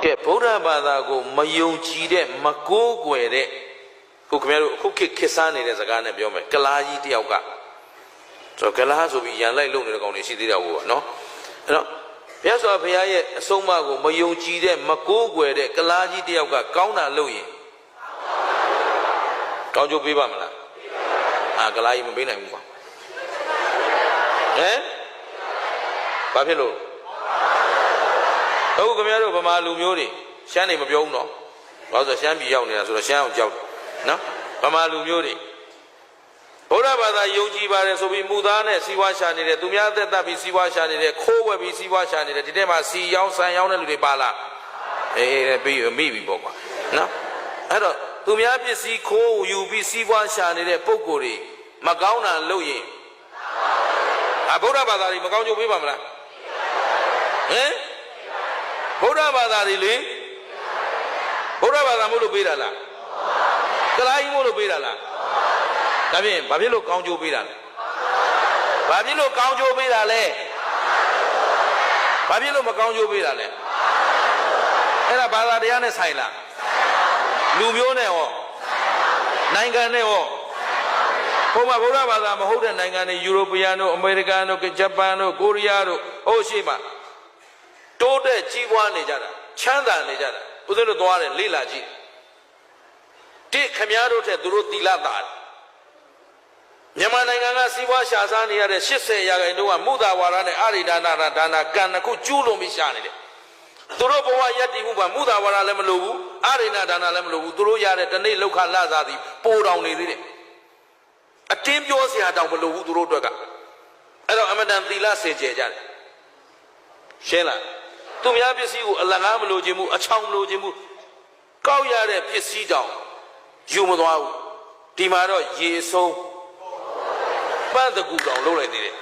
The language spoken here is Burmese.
ကဲဗုဒ္ဓဘာသာကိုမယုံကြည်တဲ့မကိုးကွယ်တဲ့ခုခင်ဗျားတို့အခုခေတ်စားနေတဲ့စကားနဲ့ပြောမယ်ကလားကြီးတယောက်ကဆိုကလားဆိုပြီးရန်လိုက်လုံနေတဲ့ကောင်တွေရှိသေးတာဟုတ်ပါနော်အဲ့တော့မြတ်စွာဘုရားရဲ့အဆုံးအမကိုမယုံကြည်တဲ့မကိုးကွယ်တဲ့ကလားကြီးတယောက်ကကောင်းတာလုပ်ရင်ကောင်းကျိုးပေးပါမလားကလားကြီးမပေးနိုင်ဘူးကွာဘာဖြစ်လို့အခုခင်ဗျားတို့ဗမာလူမျိုးတွေရှမ်းနေမပြောဘူးနော်ဘာလို့ဆိုရှမ်းပြည်ရောက်နေတာဆိုတော့ရှမ်းအောင်ကြောက်နော်ဗမာလူမျိုးတွေဗုဒ္ဓဘာသာယုံကြည်ပါတယ်ဆိုပြီးမူသားနဲ့စီးပွားရှာနေတဲ့သူများသက်သက်ပြီးစီးပွားရှာနေတဲ့ခိုးဝယ်ပြီးစီးပွားရှာနေတဲ့ဒီထဲမှာစီရောင်းဆန်ရောင်းတဲ့လူတွေပါလားပြီးမိပြီပေါ့ကွာနော်အဲ့တော့သူများပစ္စည်းခိုးယူပြီးစီးပွားရှာနေတဲ့ပုံကိုယ်တွေမကောင်းတာလုပ်ရင်ဗုဒ္ဓဘာသာတွေမကောင်းကြိုးပေးပါမလားဗုဒ္ဓဘာသာတွေလေဗုဒ္ဓဘာသာမို့လို့ပေးတာလားကလားကြီးမို့လို့ပေးတာလားဒါဖြင့်ဘာဖြစ်လို့ကောင်းကျိုးပေးတာလဲဘာဖြစ်လို့ကောင်းကျိုးပေးတာလဲဘာဖြစ်လို့မကောင်းကျိုးပေးတာလဲအဲ့ဒါဘာသာတရားနဲ့ဆိုင်လားလူမျိုးနဲ့ဟောနိုင်ငံနဲ့ဟောဘုရားဗုဒ္ဓဘာသာမဟုတ်တဲ့နိုင်ငံတွေယူရိုပီယန်တို့အမေရိကန်တို့ဂျပန်တို့ကိုရီးယားတို့ဟိုရှိမှတိုးတဲ့ကြီးပွားနေကြတာချမ်းသာနေကြတာဦးဇင်းတို့သွားတယ်လေ့လာကြည့်တိခမည်းတော်ထက်သူတို့သီလသာမြန်မာနိုင်ငံကစီးပွားရှာစားနေရတဲ့80ရာခိုင်နှုန်းကမုဒ္ဒဝါဒနဲ့အာရိဒါနဒါနကံတစ်ခုကျူးလွန်ပြီးရှာနေတယ်သူတို့ဘဝယက်တည်မှုမှာမုဒ္ဒဝါဒလည်းမလိုဘူးအာရိဒါနလည်းမလိုဘူးသူတို့ရတဲ့တနေ့လောက်ခလစားသည်ပိုတောင်နေသေးတယ်အတင်းပြောစရာတောင်မလိုဘူးသူတို့အတွက်ကအဲ့တော့အမတန်သီလစင်ကြယ်ကြတယ်ရှင်းလားသူများပစ္စည်းကိုအလကားမလိုခြင်းဘူးအချောင်မလိုခြင်းဘူးကောက်ရတဲ့ပစ္စည်းတောင်ယူမသွားဘူးဒီမှာတော့ရေဆုံးပန်းတကူတောင်လုပ်လိုက်သေးတယ်